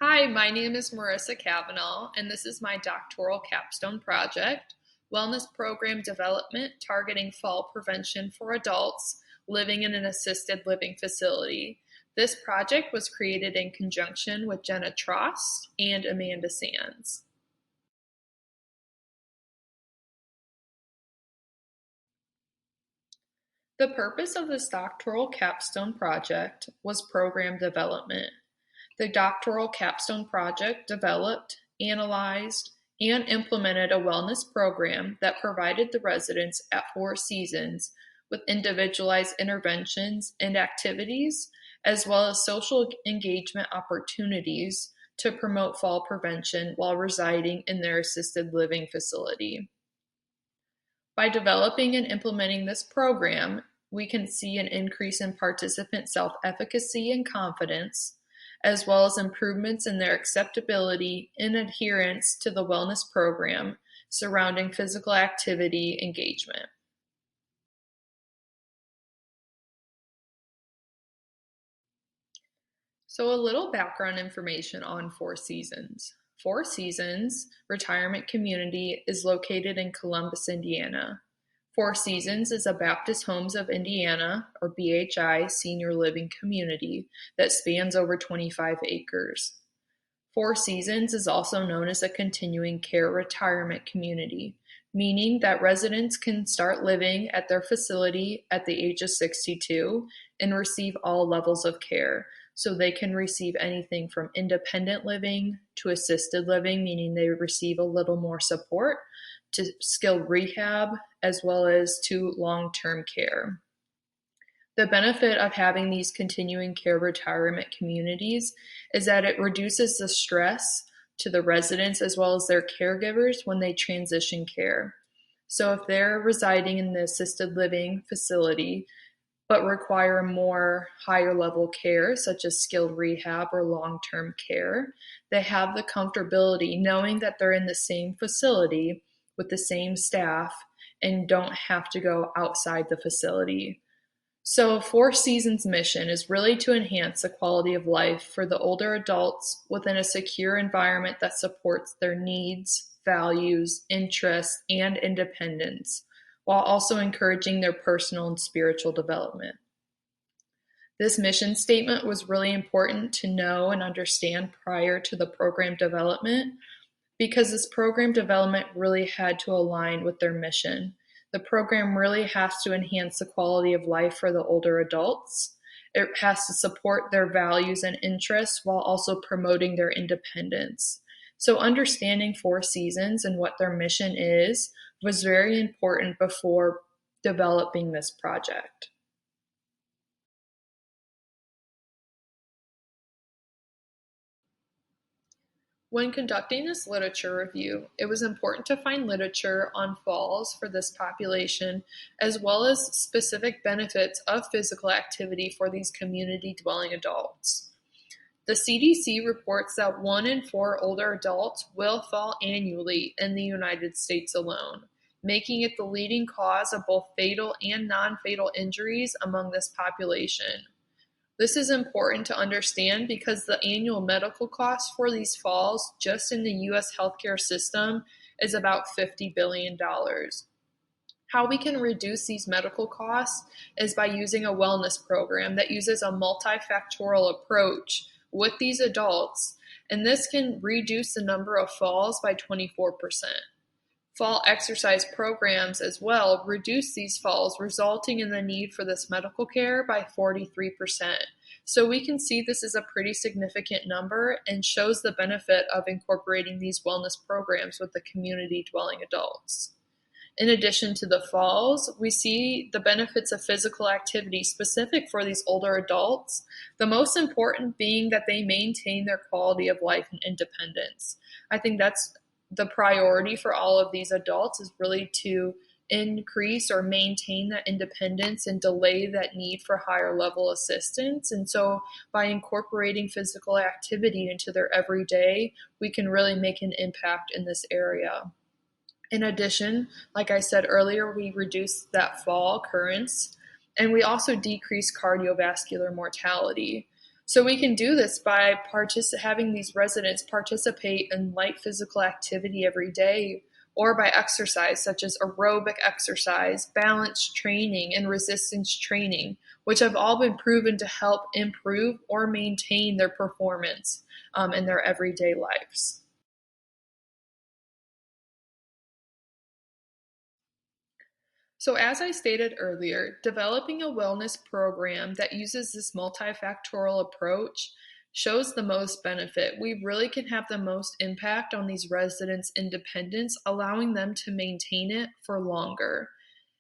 Hi, my name is Marissa Cavanaugh, and this is my doctoral capstone project, Wellness Program Development Targeting Fall Prevention for Adults Living in an Assisted Living Facility. This project was created in conjunction with Jenna Trost and Amanda Sands. The purpose of this doctoral capstone project was program development. The doctoral capstone project developed, analyzed, and implemented a wellness program that provided the residents at Four Seasons with individualized interventions and activities, as well as social engagement opportunities to promote fall prevention while residing in their assisted living facility. By developing and implementing this program, we can see an increase in participant self-efficacy and confidence, as well as improvements in their acceptability and adherence to the wellness program surrounding physical activity engagement. So, a little background information on Four Seasons. Four Seasons Retirement Community is located in Columbus, Indiana. Four Seasons is a Baptist Homes of Indiana, or BHI, senior living community that spans over 25 acres. Four Seasons is also known as a continuing care retirement community, meaning that residents can start living at their facility at the age of 62 and receive all levels of care. So they can receive anything from independent living to assisted living, meaning they receive a little more support, to skilled rehab, as well as to long-term care. The benefit of having these continuing care retirement communities is that it reduces the stress to the residents as well as their caregivers when they transition care. So if they're residing in the assisted living facility but require more higher level care, such as skilled rehab or long-term care, they have the comfortability knowing that they're in the same facility with the same staff and don't have to go outside the facility. So Four Seasons' mission is really to enhance the quality of life for the older adults within a secure environment that supports their needs, values, interests, and independence, while also encouraging their personal and spiritual development. This mission statement was really important to know and understand prior to the program development because this program development really had to align with their mission. The program really has to enhance the quality of life for the older adults. It has to support their values and interests while also promoting their independence. So understanding Four Seasons and what their mission is was very important before developing this project. When conducting this literature review, it was important to find literature on falls for this population, as well as specific benefits of physical activity for these community-dwelling adults. The CDC reports that 1 in 4 older adults will fall annually in the United States alone, making it the leading cause of both fatal and non-fatal injuries among this population. This is important to understand because the annual medical cost for these falls just in the US healthcare system is about $50 billion. How we can reduce these medical costs is by using a wellness program that uses a multifactorial approach with these adults, and this can reduce the number of falls by 24%. Fall exercise programs as well reduce these falls, resulting in the need for this medical care by 43%. So we can see this is a pretty significant number and shows the benefit of incorporating these wellness programs with the community dwelling adults. In addition to the falls, we see the benefits of physical activity specific for these older adults, the most important being that they maintain their quality of life and independence. I think that's the priority for all of these adults is really to increase or maintain that independence and delay that need for higher level assistance. And so by incorporating physical activity into their everyday, we can really make an impact in this area. In addition, like I said earlier, we reduce that fall occurrence and we also decrease cardiovascular mortality. So we can do this by having these residents participate in light physical activity every day or by exercise such as aerobic exercise, balance training, and resistance training, which have all been proven to help improve or maintain their performance in their everyday lives. So, as I stated earlier, developing a wellness program that uses this multifactorial approach shows the most benefit. We really can have the most impact on these residents' independence, allowing them to maintain it for longer.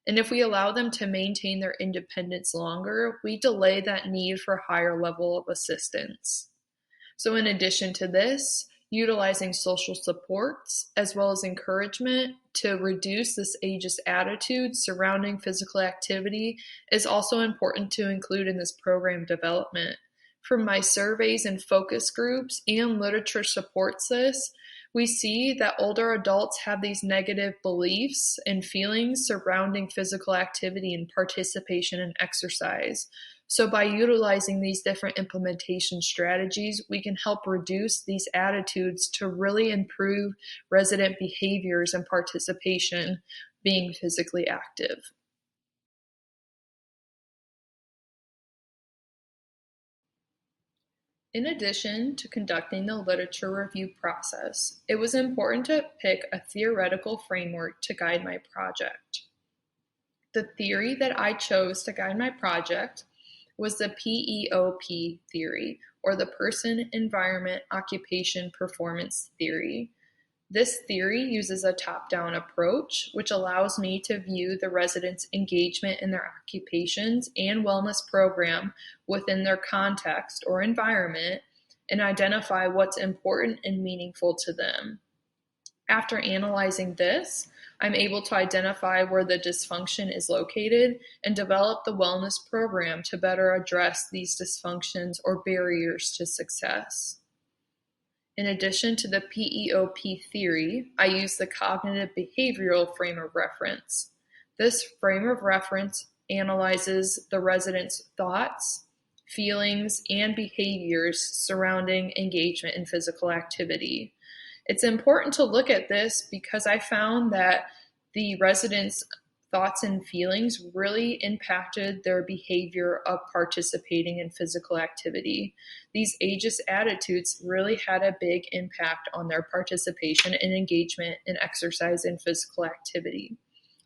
And if we allow them to maintain their independence longer, we delay that need for higher level of assistance. So, in addition to this, utilizing social supports as well as encouragement to reduce this ageist attitude surrounding physical activity is also important to include in this program development. From my surveys and focus groups and literature supports this, we see that older adults have these negative beliefs and feelings surrounding physical activity and participation in exercise. So, by utilizing these different implementation strategies, we can help reduce these attitudes to really improve resident behaviors and participation being physically active. In addition to conducting the literature review process, it was important to pick a theoretical framework to guide my project. The theory that I chose to guide my project was the PEOP theory, or the Person, Environment, Occupation, Performance theory. This theory uses a top-down approach, which allows me to view the residents' engagement in their occupations and wellness program within their context or environment and identify what's important and meaningful to them. After analyzing this, I'm able to identify where the dysfunction is located and develop the wellness program to better address these dysfunctions or barriers to success. In addition to the PEOP theory, I use the cognitive behavioral frame of reference. This frame of reference analyzes the residents' thoughts, feelings, and behaviors surrounding engagement in physical activity. It's important to look at this because I found that the residents' thoughts and feelings really impacted their behavior of participating in physical activity. These ageist attitudes really had a big impact on their participation and engagement in exercise and physical activity.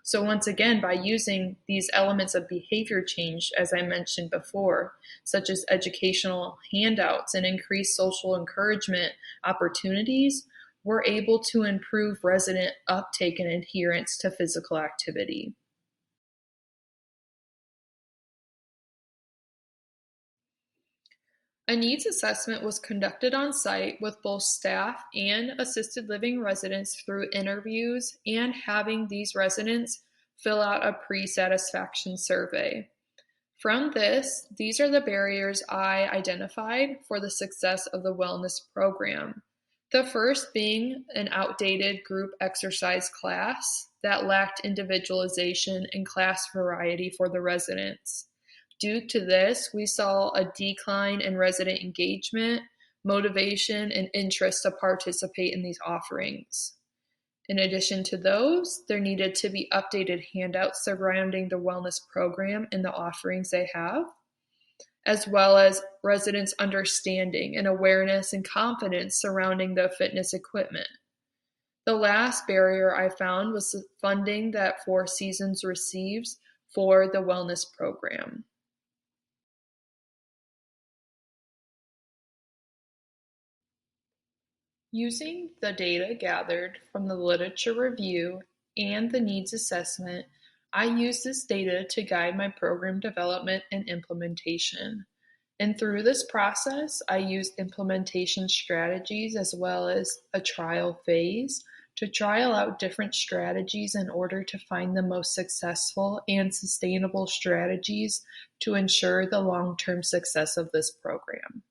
So once again, by using these elements of behavior change, as I mentioned before, such as educational handouts and increased social encouragement opportunities, we're able to improve resident uptake and adherence to physical activity. A needs assessment was conducted on site with both staff and assisted living residents through interviews and having these residents fill out a pre-satisfaction survey. From this, these are the barriers I identified for the success of the wellness program. The first being an outdated group exercise class that lacked individualization and class variety for the residents. Due to this, we saw a decline in resident engagement, motivation, and interest to participate in these offerings. In addition to those, there needed to be updated handouts surrounding the wellness program and the offerings they have, as well as residents' understanding and awareness and confidence surrounding the fitness equipment. The last barrier I found was the funding that Four Seasons receives for the wellness program. Using the data gathered from the literature review and the needs assessment, I use this data to guide my program development and implementation. And through this process, I used implementation strategies as well as a trial phase to trial out different strategies in order to find the most successful and sustainable strategies to ensure the long-term success of this program.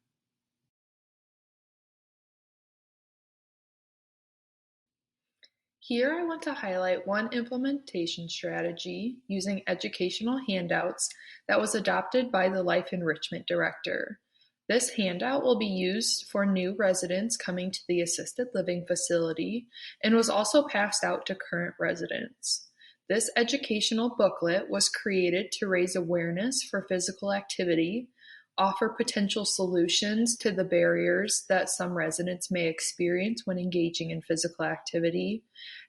Here I want to highlight one implementation strategy using educational handouts that was adopted by the Life Enrichment Director. This handout will be used for new residents coming to the assisted living facility and was also passed out to current residents. This educational booklet was created to raise awareness for physical activity, offer potential solutions to the barriers that some residents may experience when engaging in physical activity,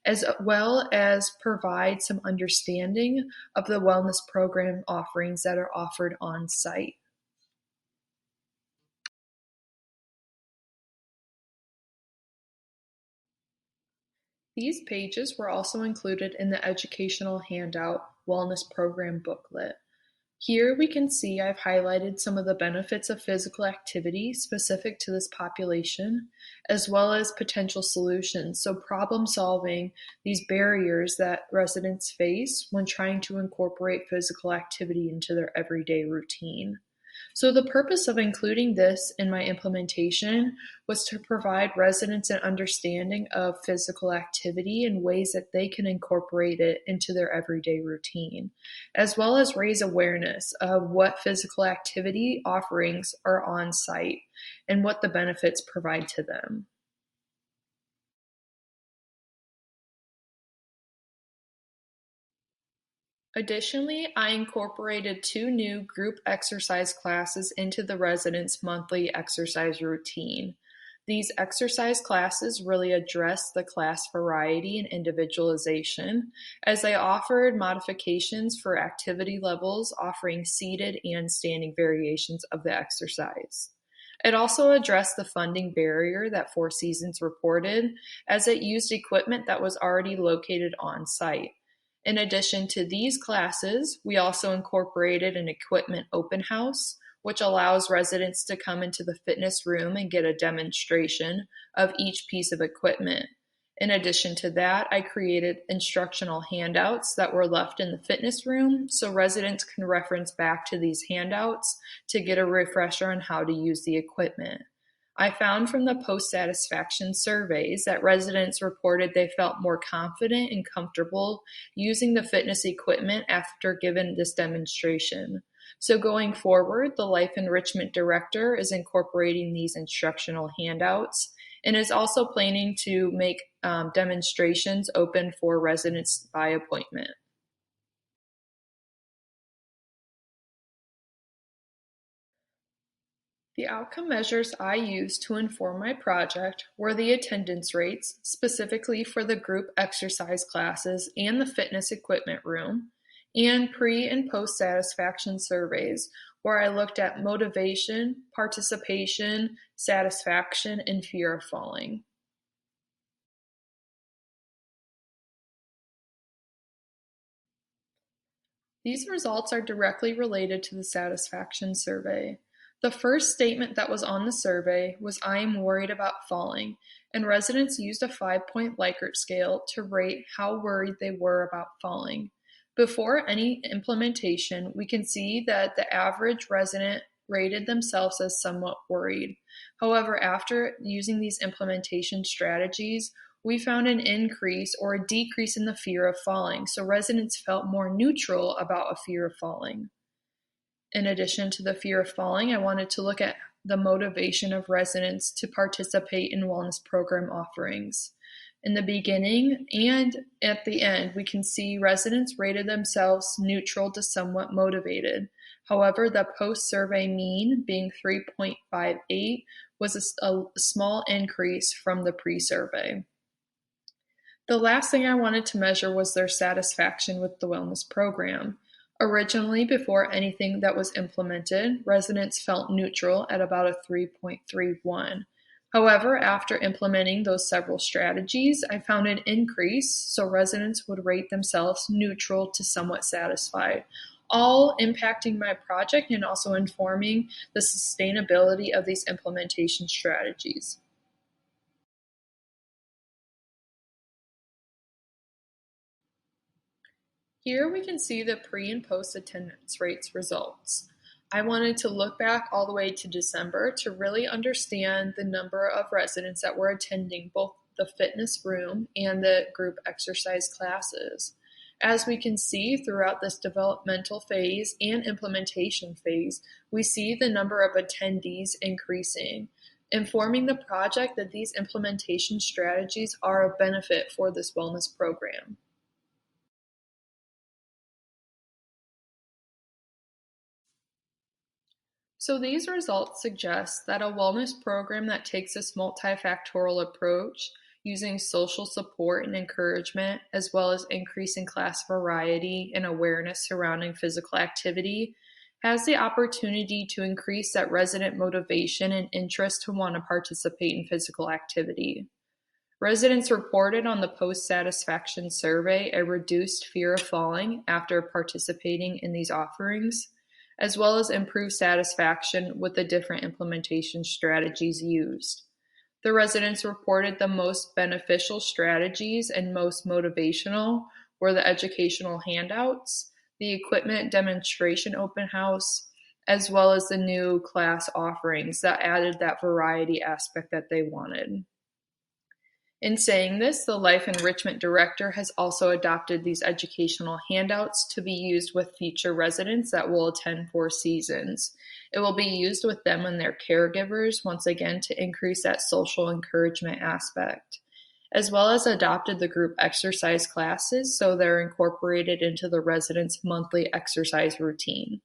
as well as provide some understanding of the wellness program offerings that are offered on site. These pages were also included in the educational handout Wellness Program booklet. Here we can see I've highlighted some of the benefits of physical activity specific to this population, as well as potential solutions. So problem solving these barriers that residents face when trying to incorporate physical activity into their everyday routine. So the purpose of including this in my implementation was to provide residents an understanding of physical activity and ways that they can incorporate it into their everyday routine, as well as raise awareness of what physical activity offerings are on site and what the benefits provide to them. Additionally, I incorporated two new group exercise classes into the residents' monthly exercise routine. These exercise classes really address the class variety and individualization, as they offered modifications for activity levels, offering seated and standing variations of the exercise. It also addressed the funding barrier that Four Seasons reported, as it used equipment that was already located on site. In addition to these classes, we also incorporated an equipment open house, which allows residents to come into the fitness room and get a demonstration of each piece of equipment. In addition to that, I created instructional handouts that were left in the fitness room so residents can reference back to these handouts to get a refresher on how to use the equipment. I found from the post-satisfaction surveys that residents reported they felt more confident and comfortable using the fitness equipment after given this demonstration. So going forward, the Life Enrichment Director is incorporating these instructional handouts and is also planning to make demonstrations open for residents by appointment. The outcome measures I used to inform my project were the attendance rates, specifically for the group exercise classes and the fitness equipment room, and pre and post satisfaction surveys, where I looked at motivation, participation, satisfaction, and fear of falling. These results are directly related to the satisfaction survey. The first statement that was on the survey was "I am worried about falling," and residents used a 5-point Likert scale to rate how worried they were about falling. Before any implementation, we can see that the average resident rated themselves as somewhat worried. However, after using these implementation strategies, we found an increase or a decrease in the fear of falling, so residents felt more neutral about a fear of falling. In addition to the fear of falling, I wanted to look at the motivation of residents to participate in wellness program offerings. In the beginning and at the end, we can see residents rated themselves neutral to somewhat motivated. However, the post-survey mean, being 3.58, was a small increase from the pre-survey. The last thing I wanted to measure was their satisfaction with the wellness program. Originally, before anything that was implemented, residents felt neutral at about a 3.31. However, after implementing those several strategies, I found an increase, so residents would rate themselves neutral to somewhat satisfied, all impacting my project and also informing the sustainability of these implementation strategies. Here we can see the pre and post attendance rates results. I wanted to look back all the way to December to really understand the number of residents that were attending both the fitness room and the group exercise classes. As we can see throughout this developmental phase and implementation phase, we see the number of attendees increasing, informing the project that these implementation strategies are a benefit for this wellness program. So these results suggest that a wellness program that takes this multifactorial approach, using social support and encouragement, as well as increasing class variety and awareness surrounding physical activity, has the opportunity to increase that resident motivation and interest to want to participate in physical activity. Residents reported on the post-satisfaction survey a reduced fear of falling after participating in these offerings, as well as improved satisfaction with the different implementation strategies used. The residents reported the most beneficial strategies and most motivational were the educational handouts, the equipment demonstration open house, as well as the new class offerings that added that variety aspect that they wanted. In saying this, the Life Enrichment Director has also adopted these educational handouts to be used with future residents that will attend Four Seasons. It will be used with them and their caregivers, once again, to increase that social encouragement aspect, as well as adopted the group exercise classes so they're incorporated into the residents' monthly exercise routine.